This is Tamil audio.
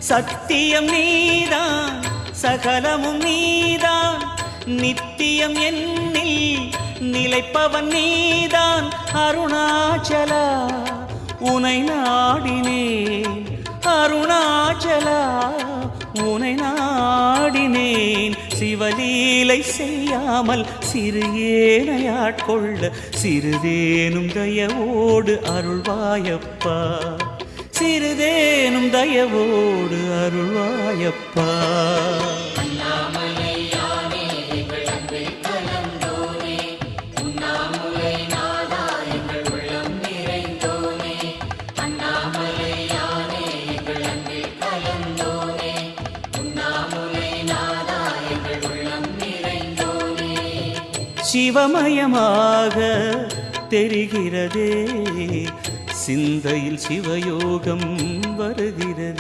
சத்தியம் நீதான் சகலமும் நீதான் நித்தியம் என்னில் நிலைப்பவன் நீதான் அருணாச்சலா உனை நாடினேன் அருணாச்சலா உனை நாடினேன் சிவலீலை செய்யாமல் சிறு ஏனையாட்கொள்ள சிறிதேனும் தயவோடு அருள்வாயப்பா சிறிதேனும் தயவோடு அருள்வாயப்பா சிவமயமாக தெரிகிறதே சிந்தையில் சிவயோகம் வருகிறதே.